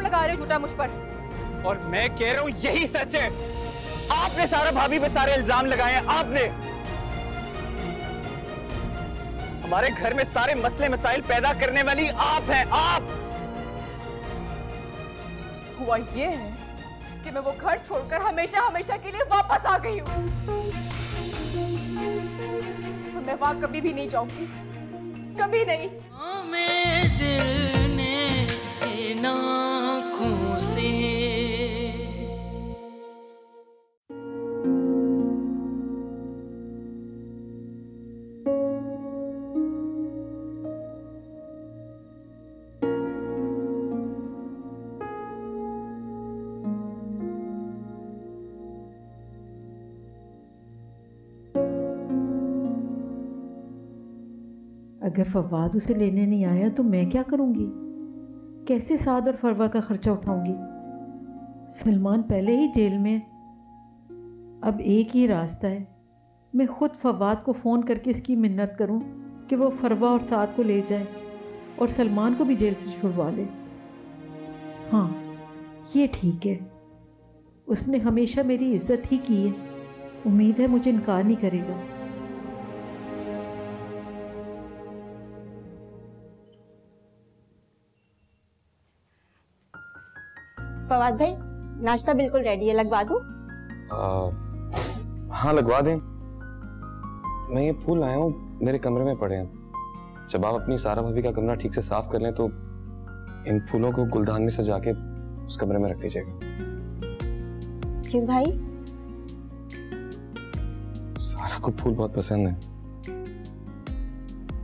लगा रहे हो झूठा मुझ पर। और मैं कह रहा हूं यही सच है। आपने सारा भाभी पे सारे इल्जाम लगाए हैं। आपने हमारे घर में सारे मसले मसाइल पैदा करने वाली आप हैं। आप। हुआ ये है कि मैं वो घर छोड़कर हमेशा हमेशा के लिए वापस आ गई हूँ। तो मैं वहां कभी भी नहीं जाऊंगी, कभी नहीं। दिल ने आँखों से अगर फवाद उसे लेने नहीं आया तो मैं क्या करूंगी? कैसे साद और फरवा का खर्चा उठाऊंगी? सलमान पहले ही जेल में है। अब एक ही रास्ता है, मैं खुद फवाद को फ़ोन करके इसकी मिन्नत करूं कि वो फरवा और साद को ले जाए और सलमान को भी जेल से छुड़वा ले। हाँ, ये ठीक है। उसने हमेशा मेरी इज्जत ही की है। उम्मीद है मुझे इनकार नहीं करेगा। फवाद भाई, नाश्ता बिल्कुल रेडी है, लगवा दूं? हाँ लगवा दें। मैं ये फूल लाया हूँ, मेरे कमरे में पड़े हैं। जब आप अपनी सारा भाभी का कमरा ठीक से साफ कर लें तो इन फूलों को गुलदान में सजा के उस कमरे में रख दीजिएगा। क्यों भाई? सारा को फूल बहुत पसंद है।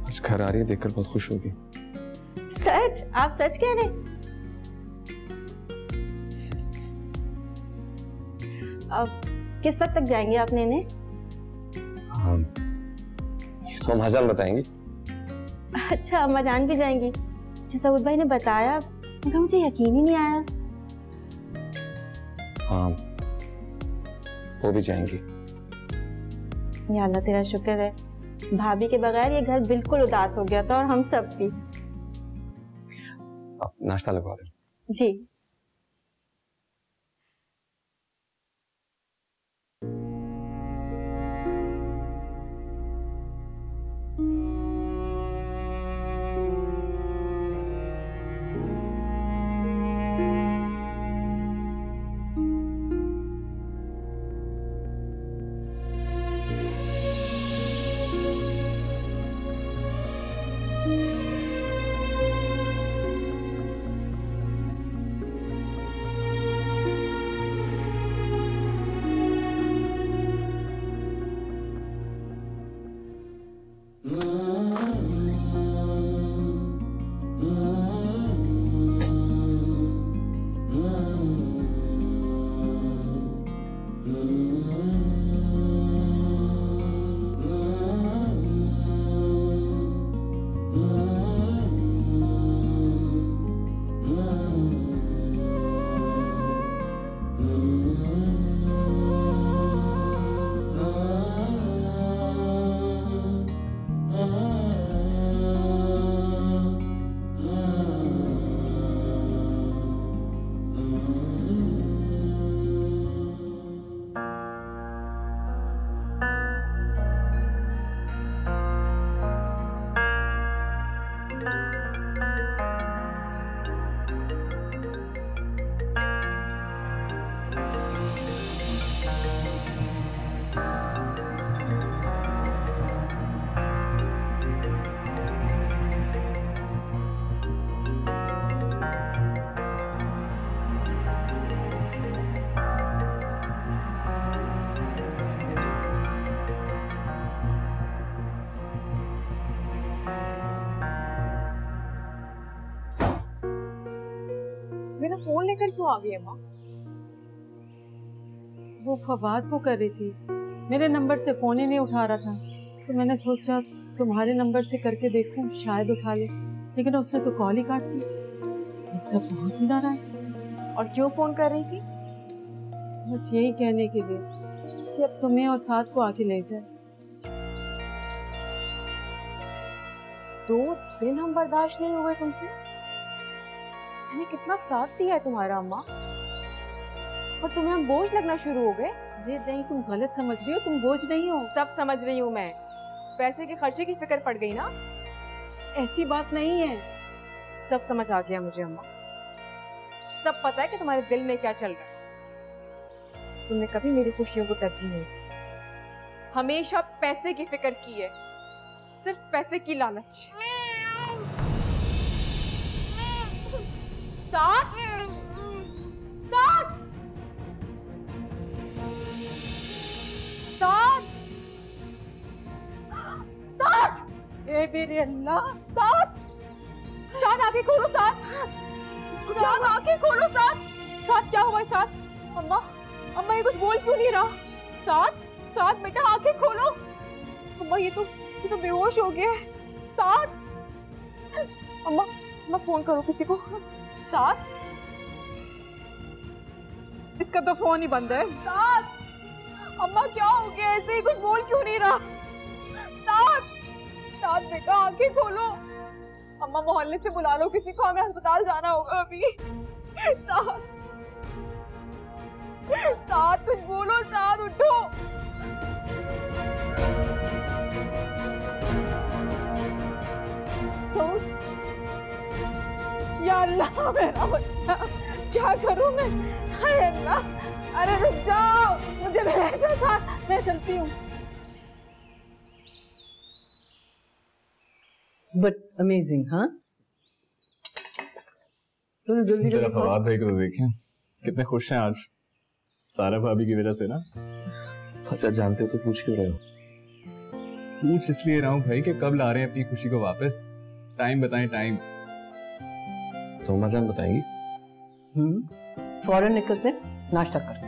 आज घर आ रही है, देखकर बहुत खुश होगी। सच? आप सच कह रहे हैं? अब किस वक्त तक जाएंगे आप लेने? ये तो अम्मा जान बताएंगी। अच्छा, अम्मा जान भी जाएंगी? जो सऊद भाई ने बताया, मगर मुझे यकीन ही नहीं आया। हाँ, वो भी जाएंगी। या अल्लाह तेरा शुक्र है, भाभी के बगैर ये घर बिल्कुल उदास हो गया था और हम सब भी। आप नाश्ता लगवा दें। जी। मेरा फोन लेकर क्यों आ गई है माँ? वो फवाद को कर रही थी, मेरे नंबर से फोन ही नहीं उठा रहा था, तो मैंने सोचा तुम्हारे नंबर से करके देखूं, शायद उठा ले, लेकिन उसने तो कॉल ही काट दी। तो बहुत ही नाराज है। और क्यों फोन कर रही थी? बस यही कहने के लिए कि अब तुम्हें और साथ को आके ले जाए। 2 दिन हम बर्दाश्त नहीं हुए तुमसे। मैंने कितना साथ दिया है तुम्हारा अम्मा, और तुम्हें हम बोझ लगना शुरू हो गए। अरे नहीं, तुम गलत समझ रही हो, तुम बोझ नहीं हो। सब समझ रही हूँ मैं, पैसे के खर्चे की फिक्र पड़ गई ना। ऐसी बात नहीं है। सब समझ आ गया मुझे अम्मा, सब पता है कि तुम्हारे दिल में क्या चल रहा है। तुमने कभी मेरी खुशियों को तरजीह नहीं दी, हमेशा पैसे की फिक्र की है, सिर्फ पैसे की लालच। साथ साथ साथ साथ, ए मेरे अल्लाह, साथ साथ आंखें खोलो, साथ साथ आंखें खोलो, साथ साथ क्या हुआ साथ? अम्मा अम्मा ये कुछ बोल क्यों नहीं रहा? साथ साथ बेटा आंखें खोलो। अम्मा ये तो बेहोश हो गया है। साथ अम्मा अम्मा फोन करो किसी को। साथ इसका तो फोन ही बंद है। साथ अम्मा क्या हो गया, ऐसे ही कुछ बोल क्यों नहीं रहा? साथ साथ बेटा आंखें खोलो। अम्मा मोहल्ले से बुला लो किसी को, हमें अस्पताल जाना होगा अभी। साथ साथ कुछ बोलो, साथ उठो। या अल्लाह मेरा बच्चा, क्या करूं मैं? हाय अल्लाह, अरे रुक जाओ, मुझे भी ले जाओ साथ, मैं चलती हूँ। बट अमेजिंग, हाँ? तुमने जल्दी जरा फवाद भाई को तो देखें, कितने खुश हैं आज सारा भाभी की वजह से ना। अच्छा जानते हो तो पूछ क्यों रहे हो? पूछ इसलिए रहा हूँ भाई कि कब ला रहे हैं अपनी खुशी को वापस। टाइम बताएं, टाइम। तो अम्मा जान बताएंगी? फौरन निकलते नाश्ता कर।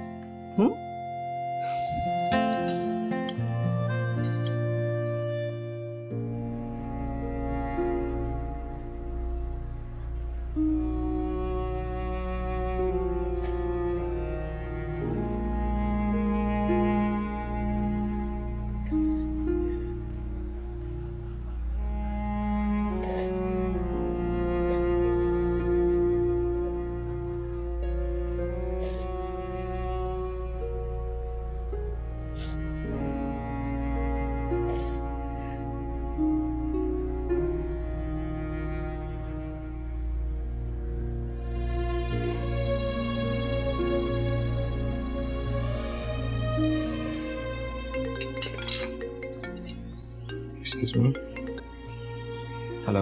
हेलो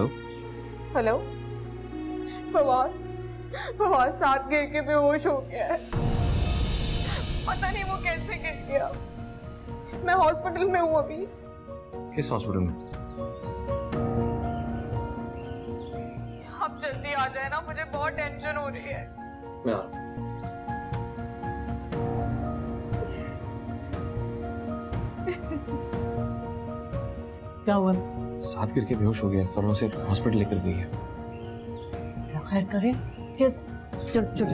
हेलो फवाद, फवाद साथ गिर के बेहोश हो गया है। पता नहीं वो कैसे गिर गया। मैं हॉस्पिटल में हूँ अभी। किस हॉस्पिटल में? आप जल्दी आ जाए ना, मुझे बहुत टेंशन हो रही है। मैं आ रहा हूँ। क्या हुआ? साथ गिर के बेहोश हो गया, फरवा से हॉस्पिटल लेकर गई है। खैर करे, चल चल।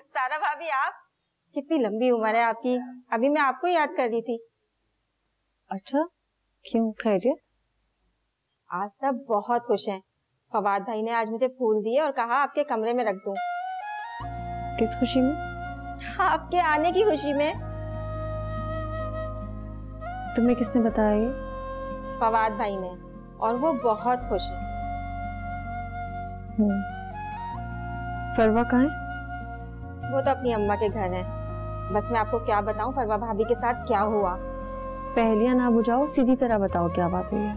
सारा भाभी, आप? कितनी लंबी उम्र है आपकी, अभी मैं आपको याद कर रही थी। अच्छा, क्यों खैरियत? आज सब बहुत खुश हैं। फवाद भाई ने आज मुझे फूल दिए और कहा आपके कमरे में रख दूं। किस खुशी में? आपके आने की खुशी में। तुम्हें किसने बताया ये? फवाद भाई ने, और वो बहुत खुश है। फरवा कहाँ है? वो तो अपनी अम्मा के घर है। बस मैं आपको क्या बताऊं फरवा भाभी के साथ क्या हुआ। पहेलियां ना बुझाओ, सीधी तरह बताओ क्या बात हुई है।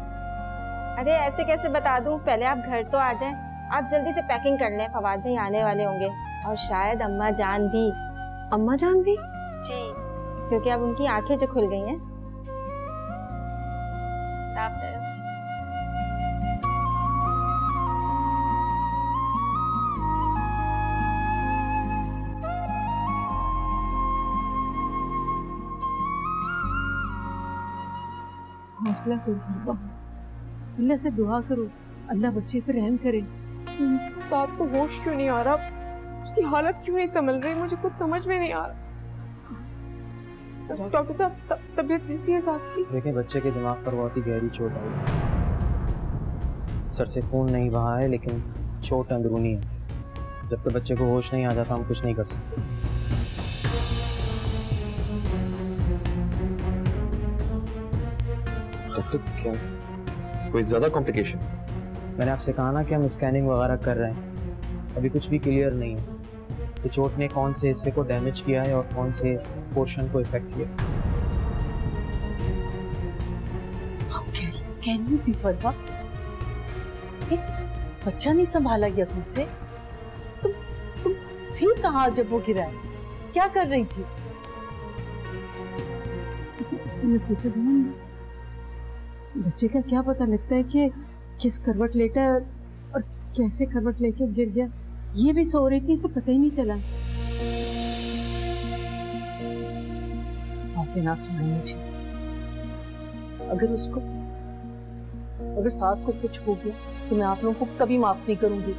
अरे ऐसे कैसे बता दूं, पहले आप घर तो आ जाएं। आप जल्दी से पैकिंग कर लें, फवाद भाई आने वाले होंगे और शायद अम्मा जान भी। अम्मा जान भी? जी, क्योंकि अब उनकी आंखें जो खुल गई हैं। हौसला करो फरवा, अल्लाह से दुआ करो, अल्लाह बच्चे पर रहम करे। साथ को होश क्यों नहीं आ रहा, उसकी हालत क्यों नहीं संभल रही, मुझे कुछ समझ में नहीं आ रहा। डॉक्टर साहब तबीयत कैसी है साथ की? देखें, बच्चे के दिमाग पर बहुत ही गहरी चोट आई है। सर से खून नहीं बहा है, लेकिन चोट अंदरूनी है। जब तक बच्चे को होश नहीं आ जाता हम कुछ नहीं कर सकते। डॉक्टर क्या कोई ज्यादा कॉम्प्लिकेशन? मैंने आपसे कहा ना कि हम स्कैनिंग वगैरह कर रहे हैं, अभी कुछ भी क्लियर नहीं है कि चोट ने कौन से हिस्से को डैमेज किया है और कौन से पोर्शन को इफेक्ट किया। क्या ये स्कैनिंग भी फरवा? एक बच्चा नहीं संभाला गया तुमसे? तुम थी कहाँ जब वो गिरा है? क्या कर रही थी? नफीसा बहन, बच्चे का क्या पता लगता है कि किस करवट लेटा है और कैसे करवट लेके गिर गया। ये भी सो रही थी, इसे पता ही नहीं चला। बातें ना सुनाई मुझे। अगर साथ को कुछ हो गया तो मैं आप लोगों को कभी माफ नहीं करूंगी।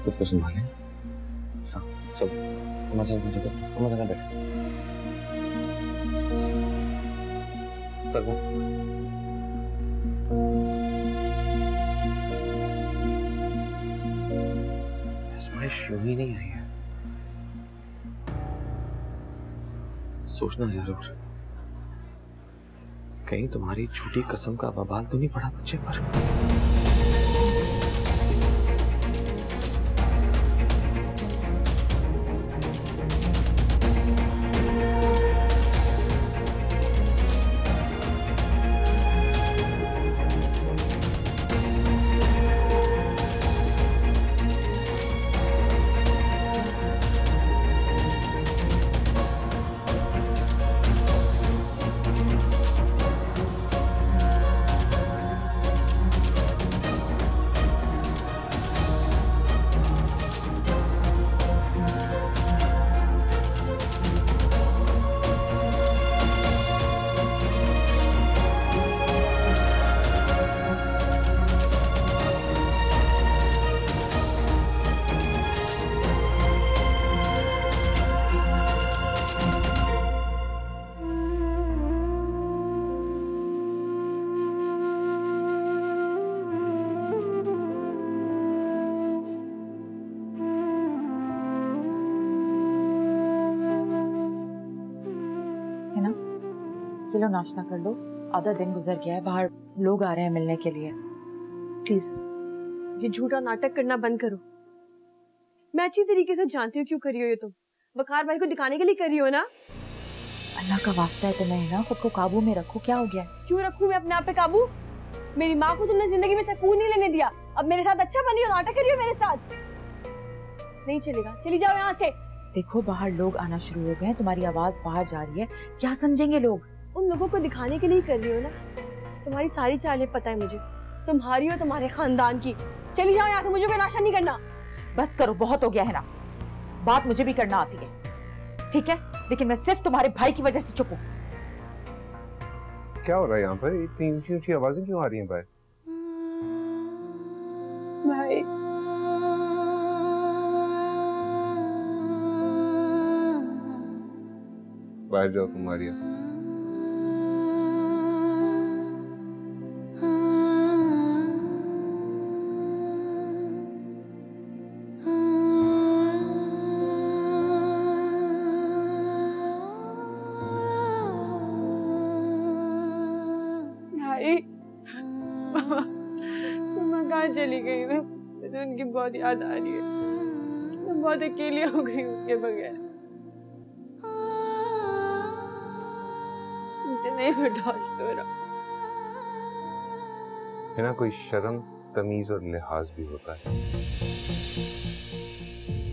खुद को संभालें। सब मजा बैठ। आजमाइश यूं ही नहीं आई है, सोचना जरूर। कहीं तुम्हारी झूठी कसम का बवाल तो नहीं पड़ा बच्चे पर? लो नाश्ता कर लो, आधा दिन गुजर गया है, बाहर लोग आ रहे हैं मिलने के लिए। प्लीज ये झूठा नाटक करना बंद करो। मैं अच्छी तरीके से जानती हूँ क्यों कर रही हो ये तुम। बकार भाई को दिखाने के लिए कर रही हो ना। अल्लाह का वास्ता है तुम्हें ना, खुद को काबू में रखो। क्या हो गया? क्यों रखूं मैं अपने आप पे काबू? मेरी माँ को तुमने जिंदगी में सुकून नहीं लेने दिया, अब मेरे साथ अच्छा बन रही हो, नाटक कर रही हो मेरे साथ। नहीं चलेगा, चली जाओ यहाँ से। देखो बाहर लोग आना शुरू हो गए हैं, तुम्हारी आवाज बाहर जा रही है, क्या समझेंगे लोग? उन लोगों को दिखाने के लिए कर रही हो ना। तुम्हारी सारी चालें पता है मुझे, तुम्हारी और तुम्हारे खानदान की। चली जाओ यहाँ से, मुझे कोई नाशा नहीं करना। बस करो, बहुत हो गया है ना। बात मुझे भी करना आती है, ठीक है, लेकिन मैं सिर्फ तुम्हारे भाई की वजह से चुप हूँ। क्या हो रहा है यहाँ पर? इतनी ऊंची ऊंची आवाजें क्यों आ रही हैं बाहर? भाई बाहर जाओ तुम मारिया। चली गई मुझे उनकी बहुत याद आ रही है। मैं बहुत अकेली हो गई उनके बगैर। मुझसे नहीं बर्दाश्त हो रहा। है ना, कोई शर्म तमीज और लिहाज भी होता है।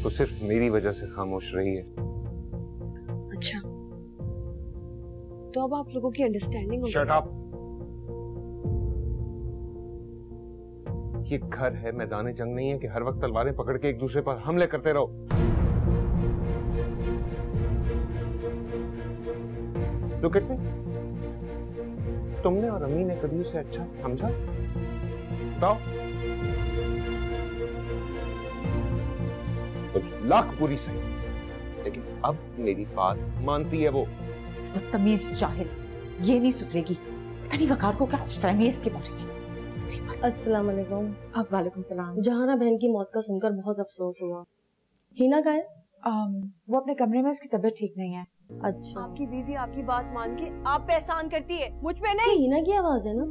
तो सिर्फ मेरी वजह से खामोश रही है। अच्छा, तो अब आप लोगों की अंडरस्टैंडिंग हो गई। Shut up. ये घर है, मैदान जंग नहीं है कि हर वक्त तलवारें पकड़ के एक दूसरे पर हमले करते रहो। Look at me. तुमने और अम्मी ने कभी उसे अच्छा समझा? बताओ। कुछ लाख बुरी सही, लेकिन अब मेरी बात मानती है वो। बदतमीज जाहिल, ये नहीं सुधरेगी। पता नहीं वकार को क्या फहमी है इसके बारे में। अस्सलाम वालेकुम। अब वालेकुम सलाम। जहाना बहन की मौत का सुनकर बहुत अफसोस हुआ। हिना का है? वो अपने कमरे में, उसकी तबीयत ठीक नहीं है। अच्छा। आपकी बीवी आपकी बात मान के आप पे एहसान करती है, मुझ पे नहीं। हिना की आवाज है ना?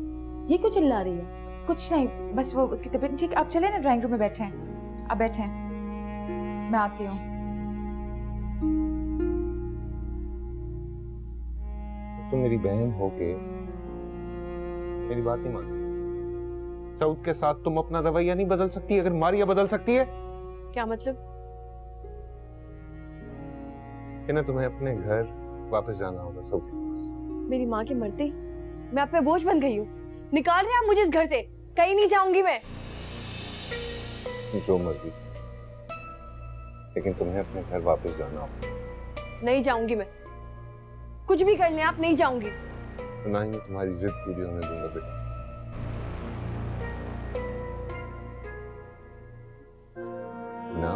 ये क्यों चिल्ला रही है? कुछ नहीं, बस वो उसकी तबीयत ठीक। आप चले ना, ड्राइंग रूम में बैठे हैं। आप बैठे हैं, मैं आती हूँ। तुम मेरी बहन हो के मेरी बात नहीं मान सकती। सऊद के साथ तुम अपना रवैया नहीं बदल सकती? अगर मारिया बदल सकती है। क्या मतलब? कि ना तुम्हें अपने घर वापस जाना होगा सऊद के पास। मेरी माँ के मरते ही मैं आप पे बोझ बन गई हूँ। निकाल रहे आप मुझे इस घर से। कहीं नहीं जाऊंगी मैं। जो मर्जी से, लेकिन तुम्हें अपने घर वापस जाना होगा। नहीं जाऊंगी मैं, कुछ भी कर लें आप, नहीं जाऊंगी। तो ना ही मैं तुम्हारी जिद पूरी होने दूंगा बेटा। ना,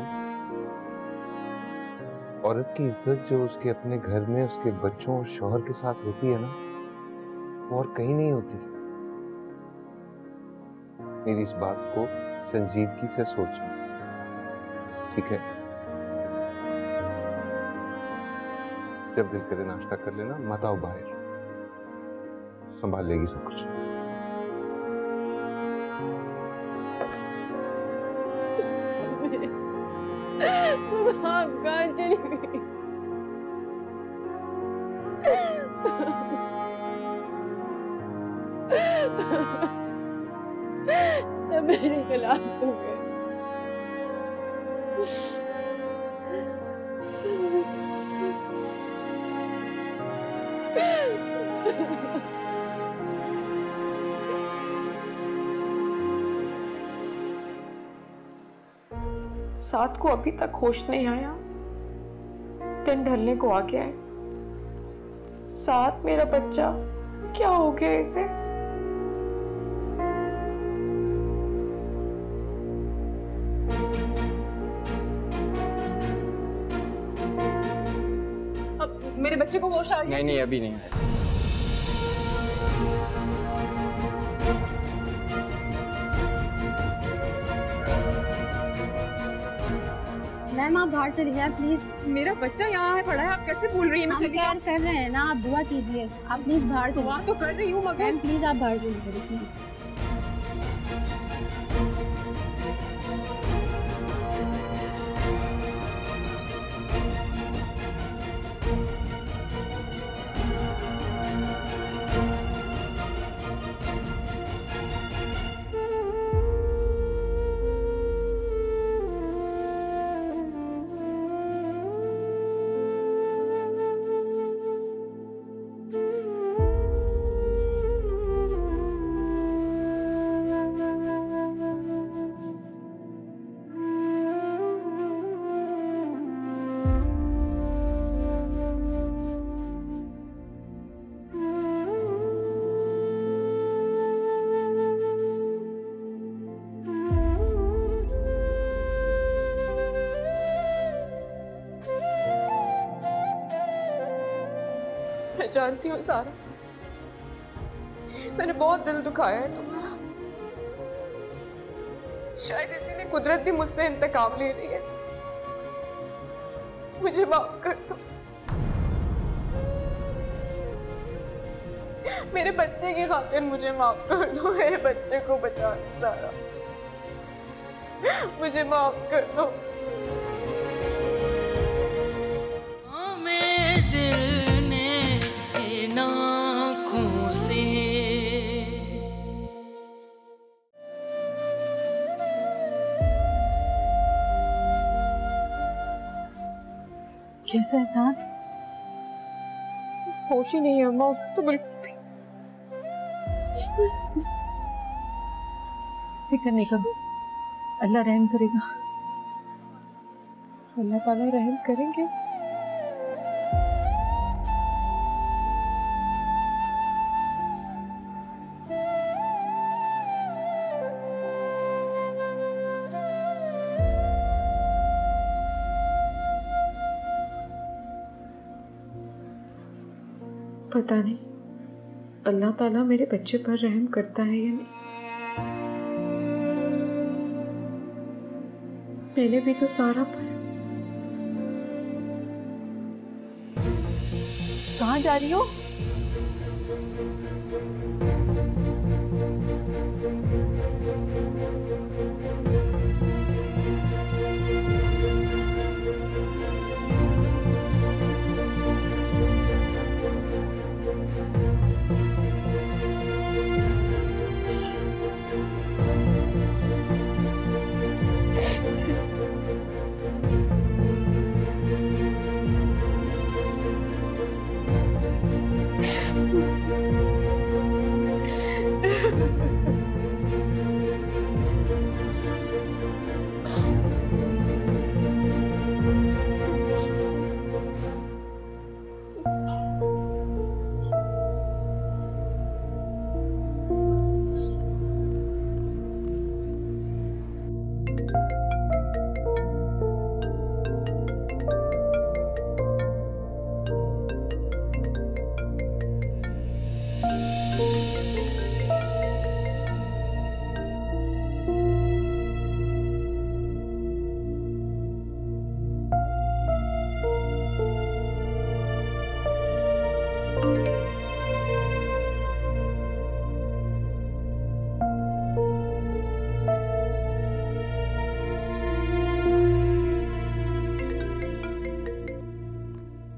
औरत की इज्जत जो उसके अपने घर में उसके बच्चों और शौहर के साथ होती है ना, वो और कहीं नहीं होती। मेरी इस बात को संजीदगी से सोचना, ठीक है? जब दिल करे नाश्ता कर लेना, मत आओ बाहर, संभाल लेगी सब कुछ। आप कहाँ चली गई? सब मेरे खिलाफ हो गए। साथ को अभी तक होश नहीं आया। दिन ढलने को आ गया है। साथ मेरा बच्चा, क्या हो गया इसे? अब मेरे बच्चे को होश आ गया? नहीं, अभी नहीं आया। मैम आप बाहर चली जाए प्लीज। मेरा बच्चा यहाँ है पड़ा है, आप कैसे बोल रही हैं? हम प्यार कर रहे हैं ना, आप दुआ कीजिए। आप प्लीज बाहर चलिए। दुआ तो कर रही हूँ मगर। मैम प्लीज आप बाहर चलिए प्लीज। मैं जानती हूँ सारा, मैंने बहुत दिल दुखाया है तुम्हारा। शायद इसीलिए कुदरत भी मुझसे इंतकाम ले रही है। मुझे माफ कर दो। मेरे बच्चे की खातिर मुझे माफ कर दो। मेरे बच्चे को बचा दो सारा, मुझे माफ कर दो। मेरे दिल ने ना कैसा है साथ? होश ही नहीं है अम्मा, उसको तो बिल्कुल फिक्र नहीं करो, अल्लाह रहम करेगा, अल्लाह ताला रहम करेंगे। पता नहीं अल्लाह ताला मेरे बच्चे पर रहम करता है या नहीं। मैंने भी तो सारा पर। कहाँ जा रही हो?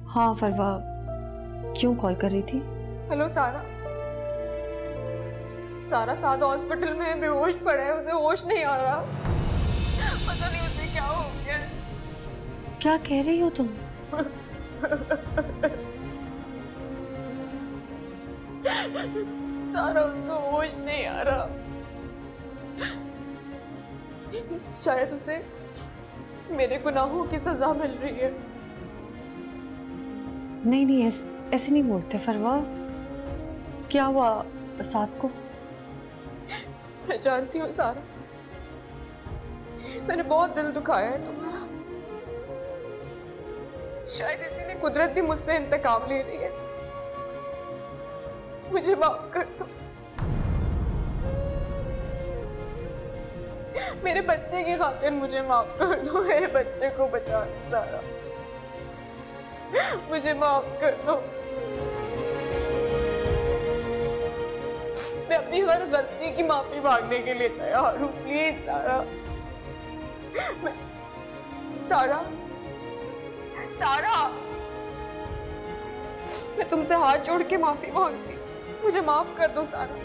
हाँ फरवा, क्यों कॉल कर रही थी? हेलो सारा। सारा साद हॉस्पिटल में बेहोश पड़ा है, उसे होश नहीं आ रहा, पता नहीं उसे क्या हो गया। क्या कह रही हो तुम? सारा, उसको होश नहीं आ रहा, शायद उसे मेरे गुनाहों की सजा मिल रही है। नहीं नहीं, ऐसे नहीं बोलते फरवा। क्या हुआ साद को? मैं जानती हूँ सारा, मैंने बहुत दिल दुखाया है तुम्हारा, शायद इसीलिए कुदरत भी मुझसे इंतकाम ले रही है। मुझे माफ कर दो, मेरे बच्चे की खातिर मुझे माफ कर दो, मेरे बच्चे को बचा दो सारा, मुझे माफ कर दो। मैं अपनी हर गलती की माफी मांगने के लिए तैयार हूँ, प्लीज सारा। सारा, सारा, मैं तुमसे हाथ जोड़ के माफी मांगती हूँ, मुझे माफ कर दो सारा।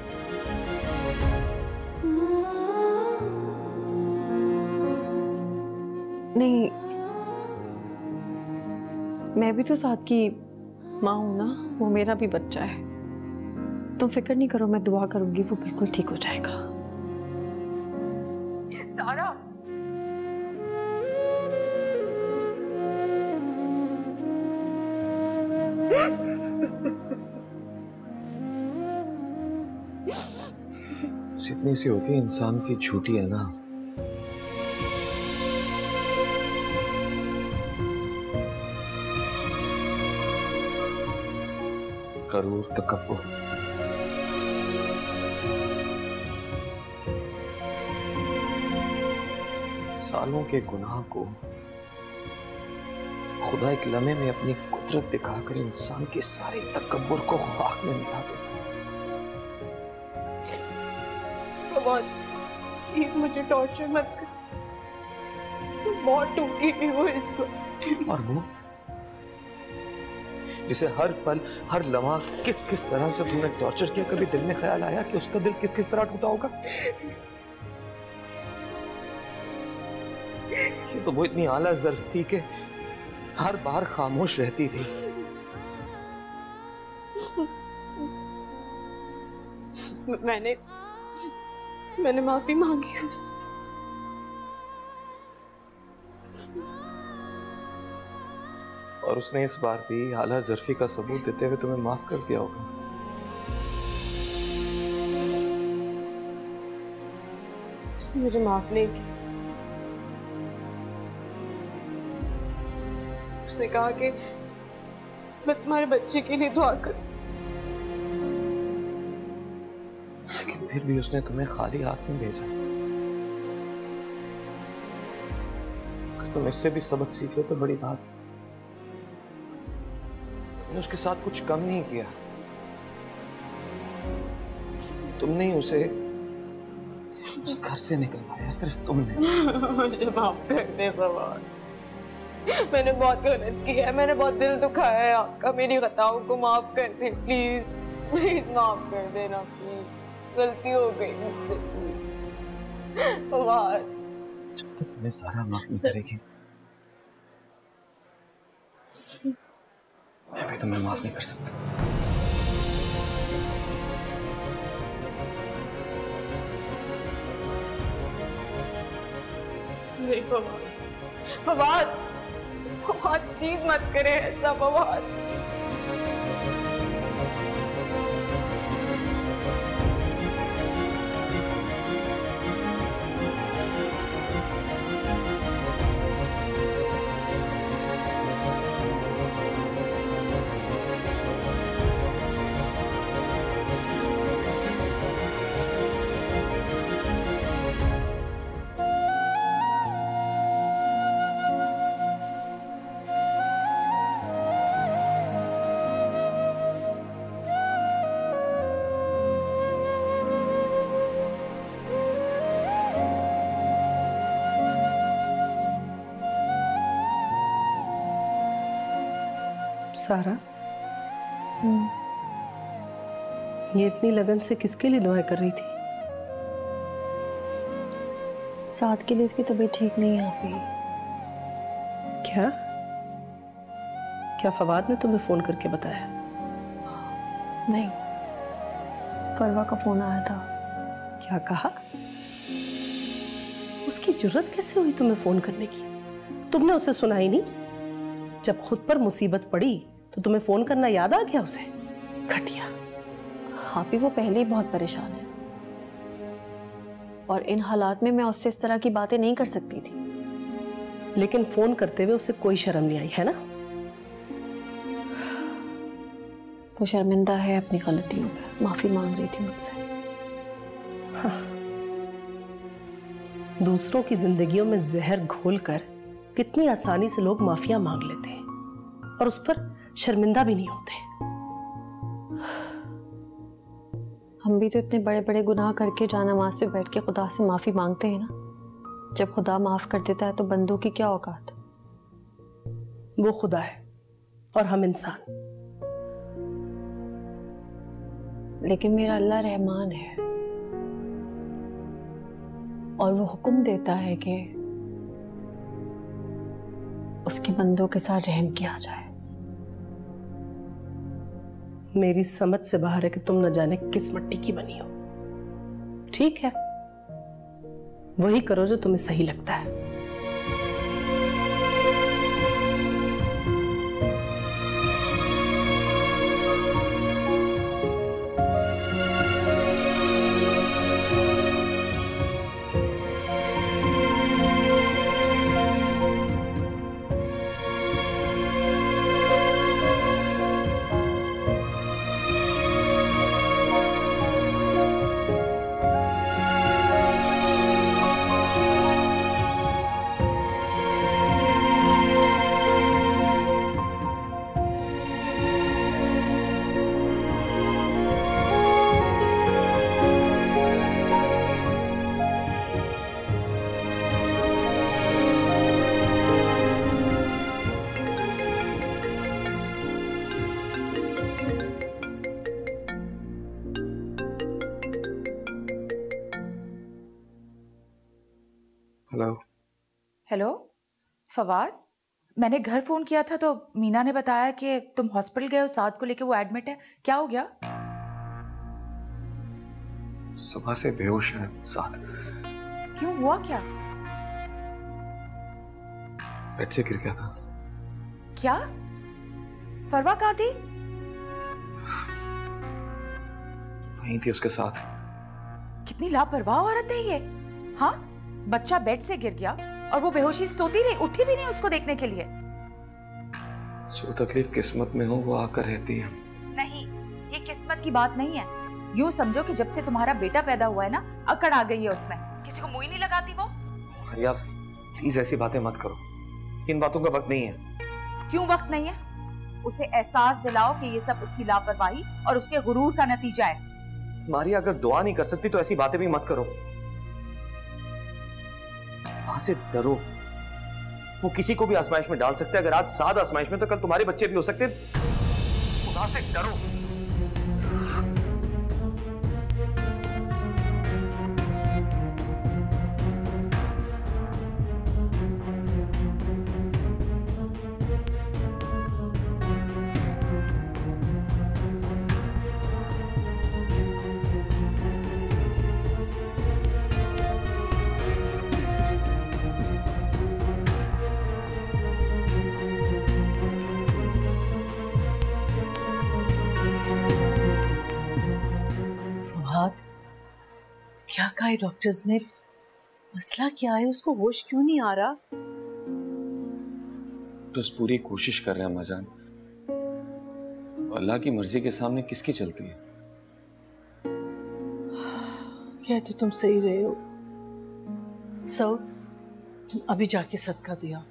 नहीं, मैं भी तो साथ की माँ हूं ना, वो मेरा भी बच्चा है। तुम फिक्र नहीं करो, मैं दुआ करूंगी, वो बिल्कुल ठीक हो जाएगा। सारा, इतनी सी होती है इंसान की झूठी है ना। गरूर, तकब्बुर। सालों के गुनाह को खुदा एक लम्हे में अपनी कुदरत दिखाकर इंसान के सारे तकब्बुर को खाक में मिला देता। प्लीज मुझे टॉर्चर मत कर, बहुत टूटी हुई हूँ इस वक्त। और वो जिसे हर पल हर लम्हा किस किस तरह से तुमने टॉर्चर किया, कभी दिल में ख्याल आया कि उसका दिल किस किस तरह टूटा होगा? ये तो वो इतनी आला ज़र्फ थी कि हर बार खामोश रहती थी। मैंने माफी मांगी उससे। और उसने इस बार भी हाला ज़र्फी का सबूत देते हुए तुम्हें माफ कर दिया होगा। उसने मुझे माफ नहीं किया। उसने कहा कि मैं तुम्हारे बच्चे के लिए दुआ करूं। लेकिन फिर भी उसने तुम्हें खाली हाथ में भेजा। अगर तुम इससे भी सबक सीख लो तो बड़ी बात है। तुमने उसके साथ कुछ कम नहीं किया। तुमने ही उसे उस घर से निकलवाया, सिर्फ तुमने। मुझे माफ कर दे फवाद। मैंने बहुत गलत किया है, मैंने बहुत दिल दुखाया है आपका। मेरी खताओं को माफ कर दे प्लीज, प्लीज माफ कर देना प्लीज। गलती हो गई मुझसे फवाद। जब तक तुम्हें सारा माफ नहीं करेगी मैं भी तुम्हें माफ नहीं कर सकता। नहीं फवाद, फवाद, फवाद प्लीज मत करे ऐसा फवाद। सारा, ये इतनी लगन से किसके लिए दुआएं कर रही थी? साथ के लिए। उसकी तबीयत ठीक नहीं है अभी। क्या क्या फवाद ने तुम्हें फोन करके बताया? नहीं, फरवा का फोन आया था। क्या कहा? उसकी जुर्रत कैसे हुई तुम्हें फोन करने की? तुमने उसे सुना ही नहीं? जब खुद पर मुसीबत पड़ी तो तुम्हें फोन करना याद आ गया उसे? घटिया। हाँ भी वो पहले ही बहुत परेशान है और इन हालात में मैं उससे इस तरह की बातें नहीं कर सकती थी। लेकिन फोन करते हुए उसे कोई शर्म नहीं आई है ना? वो शर्मिंदा है अपनी गलतियों पर, माफी मांग रही थी मुझसे। हाँ। दूसरों की जिंदगियों में जहर घोलकर कितनी आसानी से लोग माफिया मांग लेते हैं और उस पर शर्मिंदा भी नहीं होते। हम भी तो इतने बड़े बड़े गुनाह करके जानमाज पे बैठ के खुदा से माफी मांगते हैं ना। जब खुदा माफ कर देता है तो बंदों की क्या औकात। वो खुदा है और हम इंसान। लेकिन मेरा अल्लाह रहमान है और वो हुक्म देता है कि उसके बंदों के साथ रहम किया जाए। मेरी समझ से बाहर है कि तुम न जाने किस मिट्टी की बनी हो। ठीक है, वही करो जो तुम्हें सही लगता है। हेलो फवाद, मैंने घर फोन किया था तो मीना ने बताया कि तुम हॉस्पिटल गए हो, साद को लेके वो एडमिट है। क्या हो गया? सुबह से बेहोश है साद। क्यों, हुआ क्या? बेड से गिर गया था। क्या? फरवा कहाँ थी? वहीं थी उसके साथ। कितनी लापरवाह औरत है ये। हाँ, बच्चा बेड से गिर गया और वो बेहोशी सोती रही, उठी भी नहीं उसको देखने के लिए। जो तकलीफ किस्मत में हो वो आकर रहती है। नहीं, ये किस्मत की बात नहीं है। यूं समझो कि जब से तुम्हारा बेटा पैदा हुआ है ना, अकड़ आ गई है उसमें। किसी को मुंह ही नहीं लगाती वो। मारिया प्लीज ऐसी बातें मत करो, इन बातों का वक्त नहीं है। क्यों वक्त नहीं है? उसे एहसास दिलाओ कि ये सब उसकी लापरवाही और उसके गुरूर का नतीजा है। मारिया अगर दुआ नहीं कर सकती तो ऐसी बातें भी मत करो। वहां से डरो, वो किसी को भी आजमाइश में डाल सकते हैं। अगर आज साद आजमाइश में तो कल तुम्हारे बच्चे भी हो सकते हैं। खुदा से डरो। क्या कहा है डॉक्टर्स ने? मसला क्या है? उसको होश क्यों नहीं आ रहा? तो पूरी कोशिश कर रहे हैं अम्मा जान। अल्लाह की मर्जी के सामने किसकी चलती है? कह तो तुम सही रहे हो सऊद, तुम अभी जाके सदका दिया,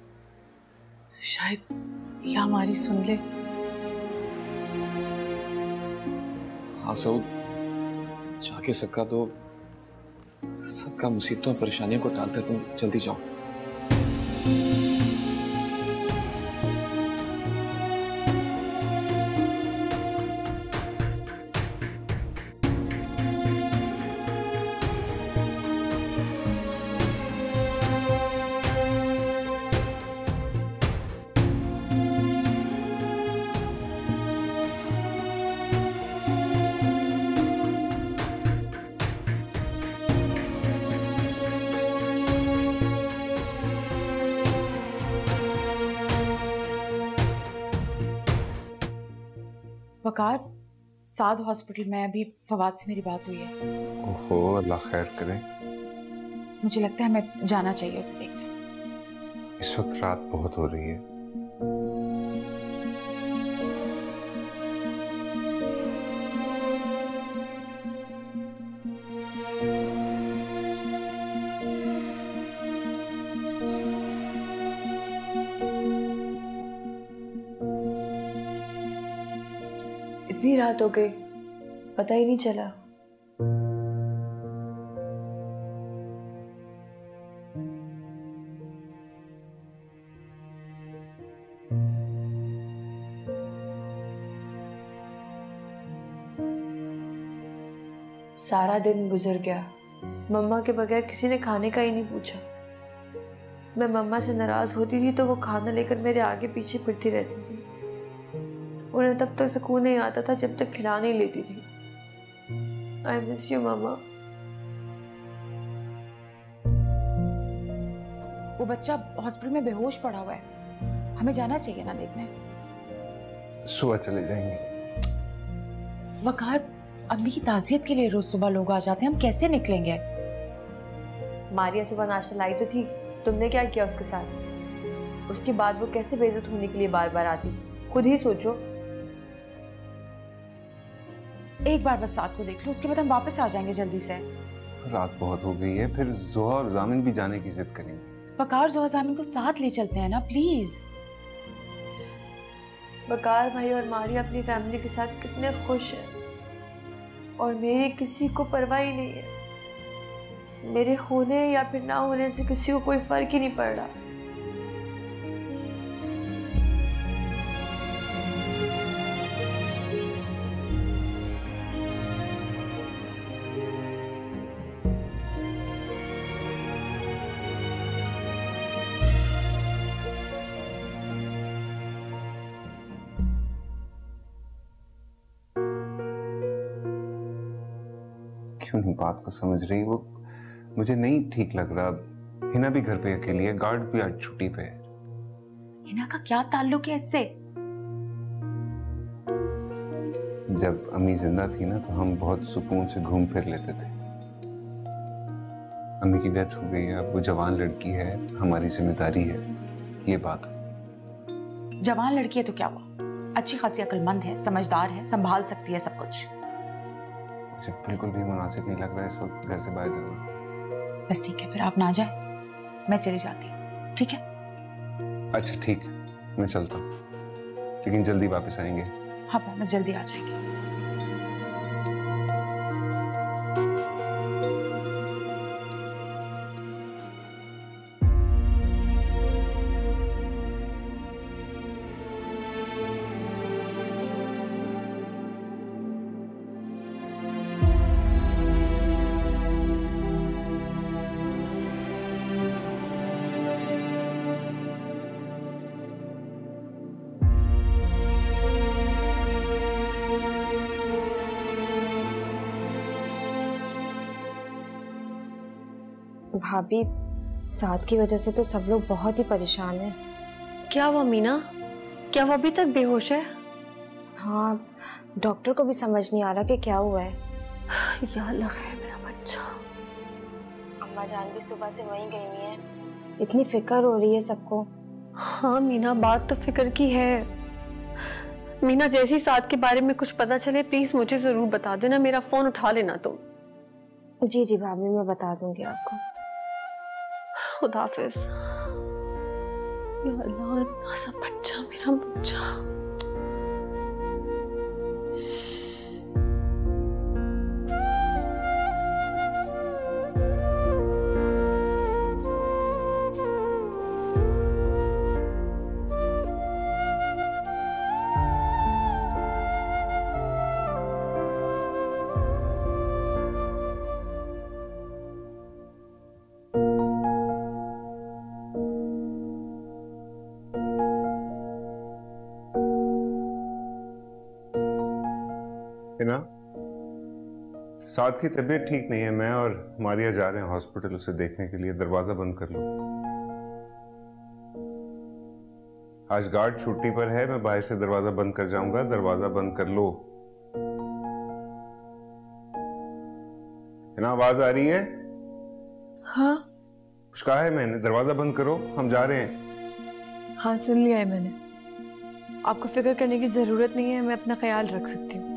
शायद अल्लाह हमारी सुन ले। हाँ सऊद, जाके सदका दो। सबका मुसीबतों और परेशानियों को टालते तुम जल्दी जाओ। वकार, साद हॉस्पिटल में अभी फवाद से मेरी बात हुई है। ओहो, अल्लाह खैर करे। मुझे लगता है हमें जाना चाहिए उसे देखने। इस वक्त रात बहुत हो रही है। इतनी रात हो गई, पता ही नहीं चला। सारा दिन गुजर गया, मम्मा के बगैर किसी ने खाने का ही नहीं पूछा। मैं मम्मा से नाराज होती थी तो वो खाना लेकर मेरे आगे पीछे फिरती रहती थी। उन्हें तब तक सुकून नहीं आता था जब तक खिला नहीं लेती थी। आई मिस यू मम्मा। वो बच्चा हॉस्पिटल में बेहोश पड़ा हुआ है, हमें जाना चाहिए ना देखने। सुबह चले जाएंगे। वकार, अम्मी की ताज़ियत के लिए रोज सुबह लोग आ जाते हैं, हम कैसे निकलेंगे? मारिया सुबह नाश्ता लाई तो थी, तुमने क्या किया उसके साथ? उसके बाद वो कैसे बेइज्जत होने के लिए बार बार आती, खुद ही सोचो। एक बार बस साथ को देख लो, उसके बाद हम वापस आ जाएंगे जल्दी से। रात बहुत हो गई है, फिर जोहा और जामिन भी जाने की जिद करेंगे। वकार, जोहा जामिन को साथ ले चलते हैं ना प्लीज। बकार भाई और मारिया अपनी फैमिली के साथ कितने खुश हैं और मेरी किसी को परवाह ही नहीं है। मेरे होने या फिर ना होने से किसी को कोई फर्क ही नहीं पड़ रहा। क्यों नहीं बात को समझ रही? वो मुझे नहीं ठीक लग रहा। हिना भी घर पे अकेली है, गार्ड भी आज छुट्टी पे है। हिना का क्या ताल्लुक है इससे? जब अम्मी जिंदा थी ना तो हम बहुत सुकून से घूम फिर लेते थे। अम्मी की डेथ हो गई है, अब वो जवान लड़की है, हमारी जिम्मेदारी है ये बात। जवान लड़की है तो क्या हुआ? अच्छी खासी अक्लमंद है, समझदार है, संभाल सकती है सब कुछ। मुझे बिल्कुल भी मुनासिब नहीं लग रहा है इस वक्त घर से बाहर जाना। बस ठीक है, फिर आप ना जाए, मैं चली जाती हूँ। ठीक है? अच्छा ठीक है, मैं चलता हूँ, लेकिन जल्दी वापस आएंगे। हाँ मैं जल्दी आ जाएंगे। भाभी, साथ की वजह से तो सब लोग बहुत ही परेशान हैं। क्या हुआ मीना? क्या वो अभी तक बेहोश है? हाँ, डॉक्टर को भी समझ नहीं आ रहा कि क्या हुआ है। या अल्लाह है मेरा बच्चा। अम्मा जान भी सुबह से वहीं गई हुई है, इतनी फिक्र हो रही है सबको। हाँ मीना, बात तो फिक्र की है। मीना, जैसी साथ के बारे में कुछ पता चले प्लीज मुझे जरूर बता देना, मेरा फोन उठा लेना तुम। जी जी भाभी, मैं बता दूंगी आपको। खुदा हाफिज। या अल्लाह, इतना सा बच्चा, मेरा बच्चा। हिना, साथ की तबीयत ठीक नहीं है, मैं और मारिया जा रहे हैं हॉस्पिटल उसे देखने के लिए। दरवाजा बंद कर लो। आज गार्ड छुट्टी पर है, मैं बाहर से दरवाजा बंद कर जाऊंगा। दरवाजा बंद कर लो। हिना, आवाज आ रही है? हाँ कुछ कहा है मैंने? दरवाजा बंद करो, हम जा रहे हैं। हाँ, सुन लिया है मैंने। आपको फिक्र करने की जरूरत नहीं है, मैं अपना ख्याल रख सकती हूँ।